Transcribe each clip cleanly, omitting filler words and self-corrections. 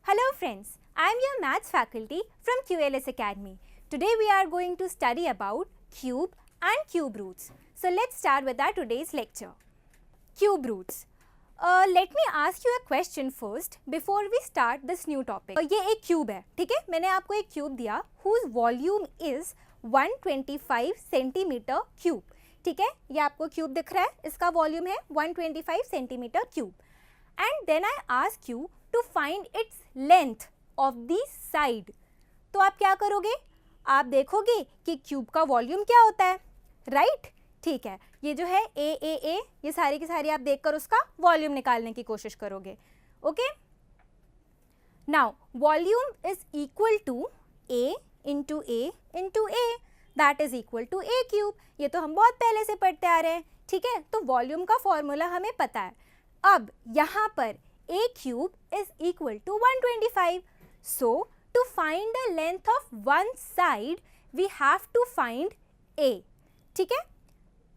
Hello friends, I am your maths faculty from QLS Academy. Today we are going to study about cube and cube roots. So let's start with our today's lecture. Cube roots. Let me ask you a question first before we start this new topic. ये एक cube है, ठीक है? मैंने आपको एक cube दिया whose volume is 125 centimeter cube. ठीक है? ये आपको cube दिख रहा है, इसका volume है 125 centimeter cube. And then I ask you to find its length of the side. तो आप क्या करोगे? आप देखोगे कि क्यूब का वॉल्यूम क्या होता है, राइट? ठीक है, ये जो है ए ये सारी की सारी आप देखकर उसका वॉल्यूम निकालने की कोशिश करोगे. Okay, now volume is equal to a into a that is equal to a cube. ये तो हम बहुत पहले से पढ़ते आ रहे हैं, ठीक है? तो वॉल्यूम का फॉर्मूला हमें पता है. अब यहाँ पर a cube is equal to 125. So, to find the length of one side, we have to find a. ठीक है?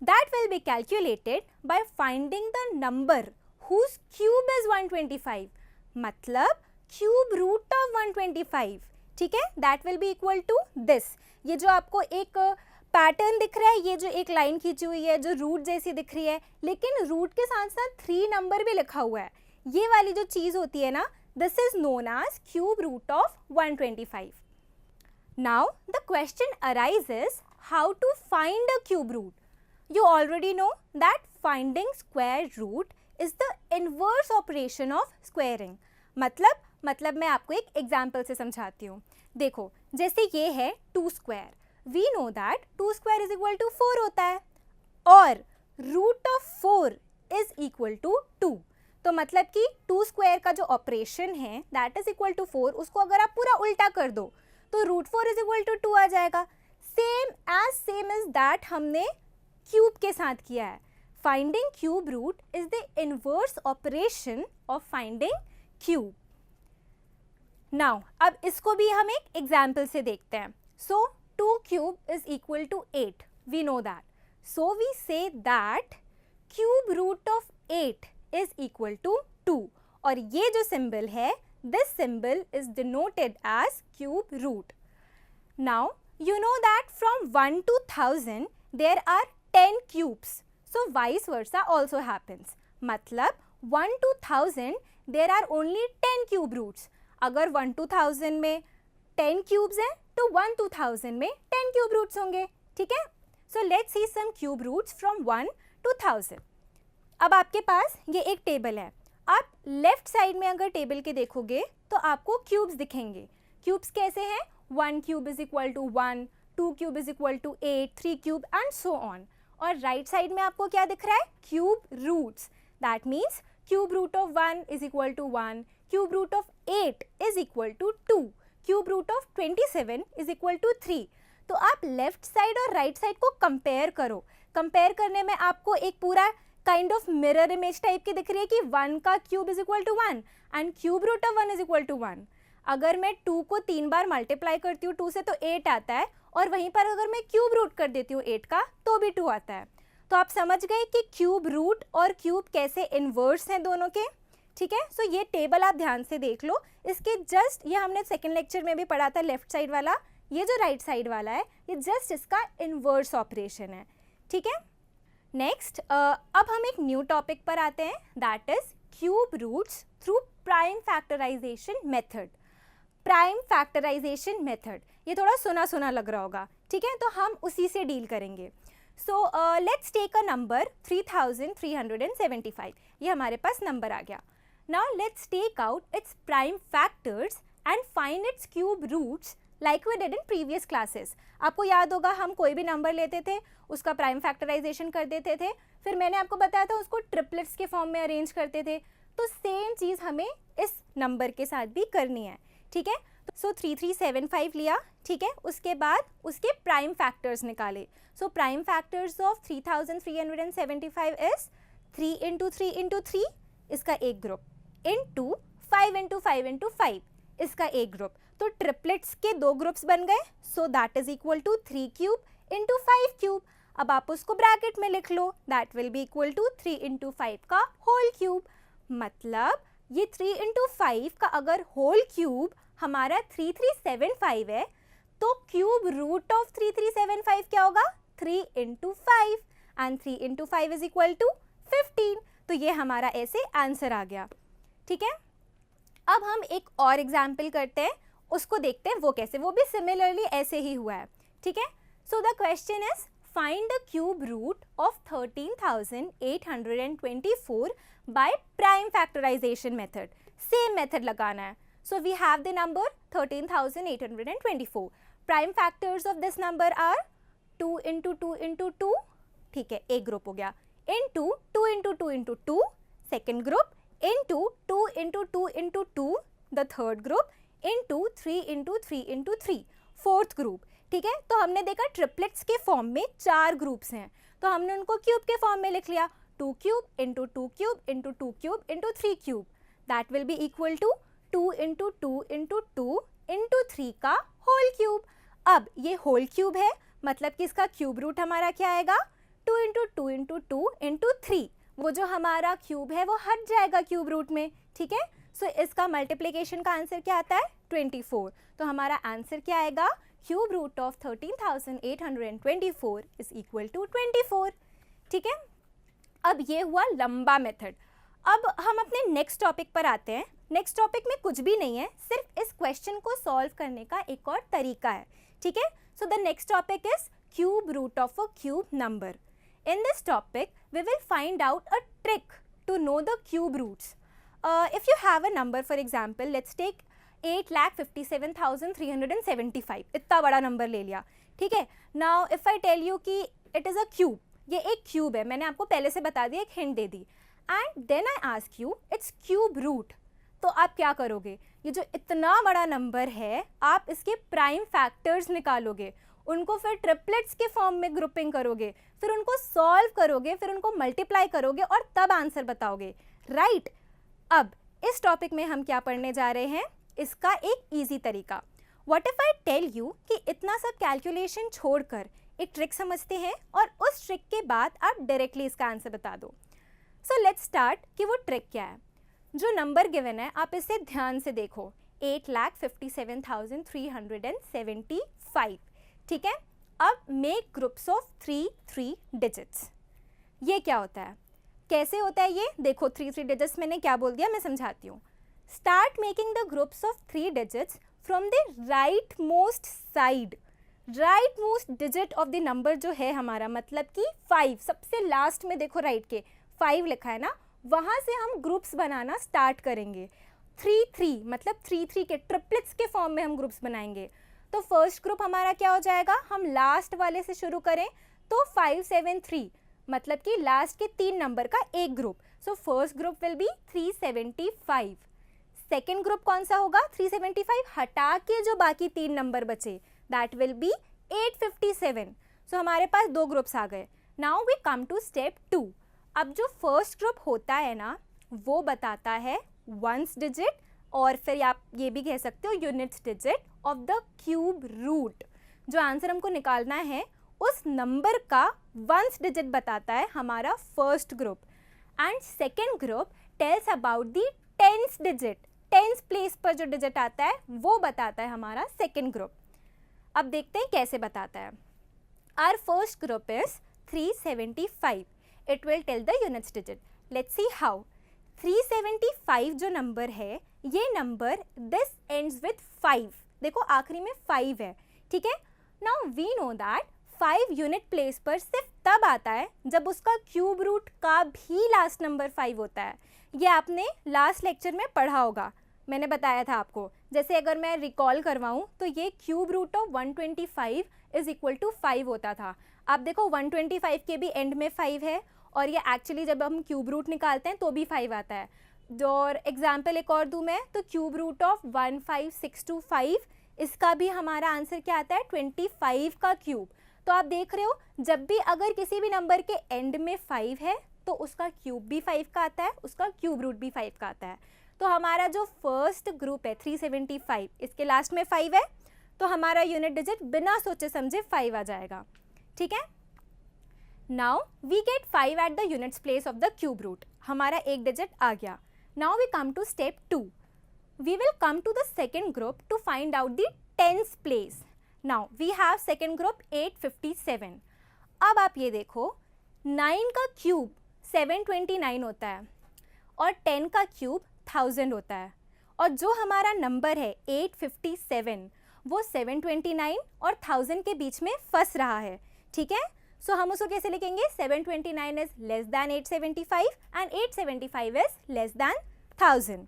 That will be calculated by finding the number whose cube is 125. मतलब cube root of 125. ठीक है? That will be equal to this. ये जो आपको एक pattern दिख रहा है, ये जो एक लाइन खींची हुई है जो रूट जैसी दिख रही है, लेकिन रूट के साथ साथ 3 नंबर भी लिखा हुआ है, ये वाली जो चीज़ होती है ना, this is known as cube root of 125. Now the question arises how to find a cube root. You already know that finding square root is the inverse operation of squaring. मतलब मैं आपको एक एग्जाम्पल से समझाती हूँ. देखो, जैसे ये है 2 square. We know that 2 square is equal to 4 होता है और root of 4 is equal to 2. तो मतलब कि 2 स्क्वायर का जो ऑपरेशन है दैट इज इक्वल टू 4, उसको अगर आप पूरा उल्टा कर दो तो रूट 4 इज इक्वल टू 2 आ जाएगा. सेम इज दैट हमने क्यूब के साथ किया है. Finding cube root is the inverse operation of finding cube. Now अब इसको भी हम एक एग्जाम्पल से देखते हैं. सो 2 cube is equal to 8. We know that. So we say that cube root of 8 is equal to 2. और ये जो symbol है, this symbol is denoted as cube root. Now you know that from 1 to 1000 there are 10 cubes. So vice versa also happens. मतलब 1 to 1000 there are only 10 cube roots. अगर 1 to 1000 में 10 cubes हैं तो 1 to 1000 में 10 cube roots होंगे. ठीक है? So let's see some cube roots from 1 to 1000. अब आपके पास ये एक टेबल है. आप लेफ्ट साइड में अगर टेबल के देखोगे तो आपको क्यूब्स दिखेंगे. क्यूब्स कैसे हैं? 1 cube is equal to 1, 2 cube is equal to 8, 3 cube and so on. और राइट साइड में आपको क्या दिख रहा है? Cube roots. That means cube root of 1 is equal to 1, cube root of 8 is equal to 2, cube root of 27 is equal to 3. तो आप left side और राइट साइड को कंपेयर करो. कंपेयर करने में आपको एक पूरा kind of mirror image type की दिख रही है कि 1 का cube is equal to 1 and cube root of 1 is equal to 1. अगर मैं 2 को 3 बार मल्टीप्लाई करती हूँ 2 से तो 8 आता है, और वहीं पर अगर मैं क्यूब रूट कर देती हूँ 8 का तो भी 2 आता है. तो आप समझ गए कि क्यूब रूट और क्यूब कैसे इनवर्स हैं दोनों के. ठीक है? सो ये टेबल आप ध्यान से देख लो. इसके जस्ट, ये हमने सेकंड लेक्चर में भी पढ़ा था, लेफ्ट साइड वाला, ये जो राइट साइड वाला है ये जस्ट इसका इनवर्स ऑपरेशन है. ठीक है? नेक्स्ट अब हम एक न्यू टॉपिक पर आते हैं, that is cube roots through prime factorisation method. Prime factorisation method, ये थोड़ा सुना सुना लग रहा होगा. ठीक है? तो हम उसी से डील करेंगे. So let's take a number 3375. ये हमारे पास नंबर आ गया. Now let's take out its prime factors and find its cube roots like we did in previous classes. आपको याद होगा हम कोई भी नंबर लेते थे, उसका प्राइम फैक्टराइजेशन कर देते थे, फिर मैंने आपको बताया था उसको ट्रिपलेट्स के फॉर्म में अरेंज करते थे. तो सेम चीज़ हमें इस नंबर के साथ भी करनी है. ठीक है? सो 3375 लिया. ठीक है? उसके बाद उसके प्राइम फैक्टर्स निकाले. So prime factors of 3375 is 3 into 3 into 3, इसका एक ग्रुप, इंटू 5 इंटू 5 इंटू 5, इसका एक ग्रुप. तो ट्रिपलेट्स के 2 ग्रुप्स बन गए. So that is equal to 3 cube into 5 cube. अब आप उसको ब्रैकेट में लिख लो, that will be equal to 3 into 5 का होल क्यूब. मतलब ये 3 इंटू 5 का अगर होल क्यूब हमारा 3375 है, तो क्यूब रूट ऑफ 3375 क्या होगा? 3 into 5 and 3 into 5 is equal to 15। तो ये हमारा ऐसे आंसर आ गया। ठीक है, अब हम एक और एग्जाम्पल करते हैं, उसको देखते हैं वो कैसे, वो भी सिमिलरली ऐसे ही हुआ है। ठीक है, so the question is find the cube root of 13,824 by prime factorisation method. Same method लगाना है। So we have the number 13,824. Prime factors of this number are 2 into 2 into 2, ठीक है, एक ग्रुप हो गया, into 2 into 2 into 2 second group, into 2 into 2 into 2 the third group, into 3 into 3 into 3 fourth group. ठीक है, तो हमने देखा ट्रिपलेट्स के फॉर्म में 4 ग्रुप्स हैं, तो हमने उनको क्यूब के फॉर्म में लिख लिया, 2 cube into 2 cube into 2 cube into 3 cube, that will be equal to 2 into 2 into 2 into 3 का होल क्यूब। अब ये होल क्यूब है, मतलब कि इसका क्यूब रूट हमारा क्या आएगा? 2 इंटू 2 इंटू 2 इंटू 3। वो जो हमारा क्यूब है वो हट जाएगा क्यूब रूट में। ठीक है, सो इसका मल्टीप्लिकेशन का आंसर क्या आता है? 24। तो हमारा आंसर क्या आएगा? Cube root of 13,824 is equal to 24। ठीक है, अब ये हुआ लंबा मेथड। अब हम अपने नेक्स्ट टॉपिक पर आते हैं। नेक्स्ट टॉपिक में कुछ भी नहीं है, सिर्फ इस क्वेश्चन को सॉल्व करने का एक और तरीका है। ठीक है, so the next topic is cube root of a cube number. In this topic, we will find out a trick to know the cube roots. If you have a number, for example, let's take 8,57,375. इतना बड़ा number ले लिया, ठीक है। Now, if I tell you कि it is a cube, ये एक cube है, मैंने आपको पहले से बता दिया, एक hint they the, and then I ask you its cube root, तो आप क्या करोगे? ये जो इतना बड़ा नंबर है, आप इसके प्राइम फैक्टर्स निकालोगे, उनको फिर ट्रिपलेट्स के फॉर्म में ग्रुपिंग करोगे, फिर उनको सॉल्व करोगे, फिर उनको मल्टीप्लाई करोगे और तब आंसर बताओगे, राइट। अब इस टॉपिक में हम क्या पढ़ने जा रहे हैं? इसका एक इजी तरीका। What if I tell you कि इतना सब कैलकुलेशन छोड़कर एक ट्रिक समझते हैं और उस ट्रिक के बाद आप डायरेक्टली इसका आंसर बता दो। सो लेट्स स्टार्ट कि वो ट्रिक क्या है। जो नंबर गिवन है आप इसे ध्यान से देखो, 8,57,375, ठीक है। अब मेक ग्रुप्स ऑफ 3 डिजिट्स। ये क्या होता है, कैसे होता है ये देखो। 3 डिजिट्स मैंने क्या बोल दिया, मैं समझाती हूँ। Start making the groups of 3 digits from the right most side. Right most digit of the number जो है हमारा, मतलब कि 5, सबसे लास्ट में देखो राइट के 5 लिखा है ना, वहाँ से हम ग्रुप्स बनाना स्टार्ट करेंगे। 3 मतलब 3 के ट्रिपलेट्स के फॉर्म में हम ग्रुप्स बनाएंगे। तो फर्स्ट ग्रुप हमारा क्या हो जाएगा, हम लास्ट वाले से शुरू करें तो 573, मतलब कि लास्ट के 3 नंबर का एक group. So first group will be 375। Second group कौन सा होगा? 375 हटा के जो बाकी 3 नंबर बचे, दैट विल बी 857। सो हमारे पास 2 ग्रुप्स आ गए। Now we come to step 2। अब जो फर्स्ट ग्रुप होता है ना, वो बताता है वंस डिजिट, और फिर आप ये भी कह सकते हो units digit of the cube root. जो आंसर हमको निकालना है उस नंबर का वंस डिजिट बताता है हमारा first group, and second group tells about the tens digit. Tens place पर जो डिजिट आता है वो बताता है हमारा सेकेंड ग्रुप। अब देखते हैं कैसे बताता है। Our first group is 375. It will tell the units digit. Let's see how. 375 जो नंबर है, ये नंबर दिस एंड्स विथ 5। देखो आखिरी में 5 है, ठीक है। Now we know that 5 unit place पर सिर्फ तब आता है जब उसका क्यूब रूट का भी लास्ट नंबर 5 होता है। ये आपने लास्ट लेक्चर में पढ़ा होगा, मैंने बताया था आपको। जैसे अगर मैं रिकॉल करवाऊँ तो ये cube root of 125 is equal to 5 होता था। आप देखो 125 के भी एंड में 5 है, और ये एक्चुअली जब हम क्यूब रूट निकालते हैं तो भी 5 आता है। और एग्जाम्पल एक और दूँ मैं, तो क्यूब रूट ऑफ 15625, इसका भी हमारा आंसर क्या आता है? 25 का क्यूब। तो आप देख रहे हो, जब भी अगर किसी भी नंबर के एंड में 5 है तो उसका क्यूब भी 5 का आता है, उसका क्यूब रूट भी 5 का आता है। तो हमारा जो फर्स्ट ग्रुप है 375, इसके लास्ट में 5 है, तो हमारा यूनिट डिजिट बिना सोचे समझे 5 आ जाएगा, ठीक है। Now we get 5 at the units place of the cube root. हमारा एक डिजिट आ गया। Now we come to step 2. We will come to the second group to find out the tens place. Now we have second group 857. अब आप ये देखो 9 का cube 729 होता है और 10 का क्यूब 1000 होता है, और जो हमारा नंबर है 857 वो 729 और 1000 के बीच में फंस रहा है, ठीक है. सो हम उसको कैसे लिखेंगे? 729 is less than 875 and 875 is less than 1000.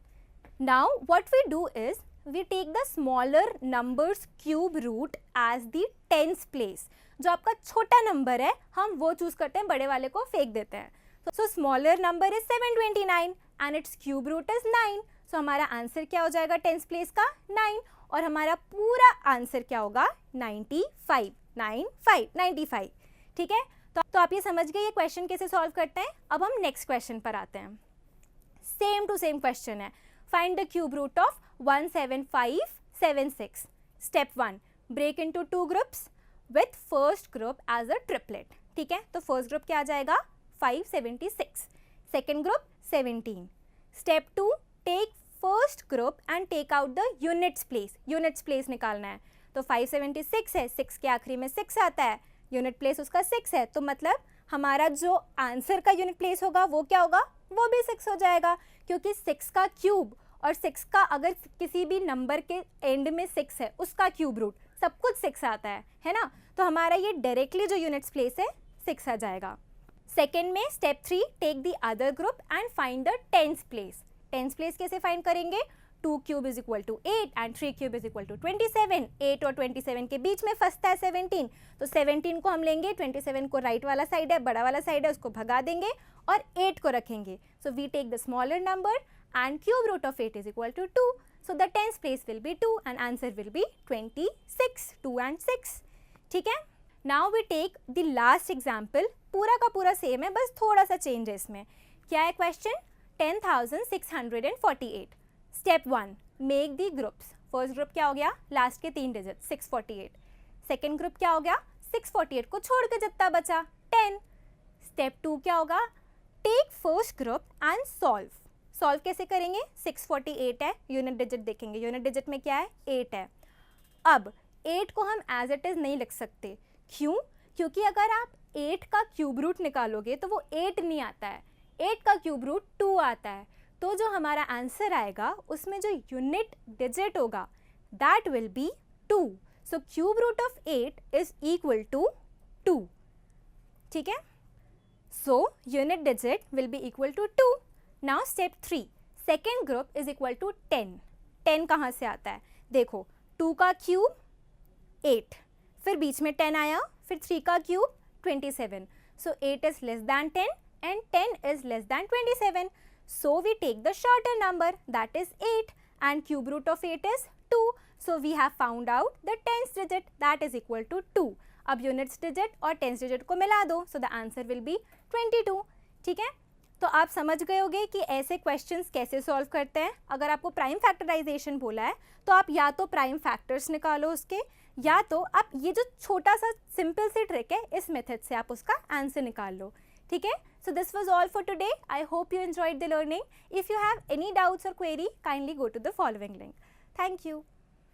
Now what we do is we take the smaller numbers cube root as the tens place. जो आपका छोटा नंबर है हम वो चूज करते हैं, बड़े वाले को फेंक देते हैं. So smaller number is 729 and it's cube root is 9. So हमारा आंसर क्या हो जाएगा टेंस प्लेस का? 9. और हमारा पूरा आंसर क्या होगा? 95. ठीक है. तो आप ये समझ गए ये क्वेश्चन कैसे सॉल्व करते हैं. अब हम नेक्स्ट क्वेश्चन पर आते हैं. सेम टू सेम क्वेश्चन है. Find the cube root of 17576. Step 1, break into 2 groups with first group as a triplet. ठीक है. तो फर्स्ट ग्रुप क्या आ जाएगा? 576. Second group 17. Step 2, take first group and take out the units place. Units place निकालना है. तो 576 है, 6 के आखिरी में 6 आता है, यूनिट प्लेस उसका 6 है, तो मतलब हमारा जो आंसर का यूनिट प्लेस होगा वो क्या होगा? वो भी 6 हो जाएगा, क्योंकि 6 का क्यूब और 6 का अगर किसी भी नंबर के एंड में 6 है उसका क्यूब रूट सब कुछ 6 आता है ना. तो हमारा ये डायरेक्टली जो यूनिट्स प्लेस है 6 आ जाएगा. सेकेंड में step 3, take the other group and find the tens place. Tens place कैसे फाइंड करेंगे? 2 cube is equal to 8 and 3 cube is equal to 27. 8 और 27 के बीच में फंसता है 17. तो 17 को हम लेंगे, 27 को राइट वाला साइड है, बड़ा वाला साइड है, उसको भगा देंगे और 8 को रखेंगे. So we take the smaller number and cube root of 8 is equal to 2. So the tens place will be 2 and answer will be 26. 2 and 6. ठीक है. Now we take the last example. पूरा का पूरा सेम है, बस थोड़ा सा change है इसमें. क्या है question? 10,648. Step 1, make the groups. First group क्या हो गया? लास्ट के 3 डिजिट 648. सेकेंड ग्रुप क्या हो गया? 648 को छोड़ के जितना बचा 10. स्टेप 2 क्या होगा? Take first group and solve. Solve कैसे करेंगे? 648 है, यूनिट डिजिट देखेंगे, यूनिट डिजिट में क्या है? 8 है. अब 8 को हम एज इट इज नहीं लिख सकते. क्यों? क्योंकि अगर आप 8 का क्यूब रूट निकालोगे तो वो 8 नहीं आता है, 8 का क्यूब रूट 2 आता है. तो जो हमारा आंसर आएगा उसमें जो यूनिट डिजिट होगा that will be 2. So cube root of 8 is equal to 2. ठीक है. So unit digit will be equal to 2. Now step 3, second group is equal to 10. 10 कहाँ से आता है? देखो 2 का क्यूब 8, फिर बीच में 10 आया, फिर 3 का cube 27. So 8 is less then 10 and 10 is less than 27. So we take the shorter number, that is 8, and cube root of 8 is 2. So we have found out the tens digit, that is equal to 2. अब units digit और tens digit को मिला दो, so the answer will be 22. ठीक है. तो आप समझ गए होंगे कि ऐसे क्वेश्चंस कैसे सॉल्व करते हैं. अगर आपको प्राइम फैक्टराइजेशन बोला है तो आप या तो प्राइम फैक्टर्स निकालो उसके, या तो आप ये जो छोटा सा सिंपल सी ट्रिक है इस मेथड से आप उसका आंसर निकाल लो. ठीक है. So this was all for today. I hope you enjoyed the learning. If you have any doubts or query, kindly go to the following link. Thank you.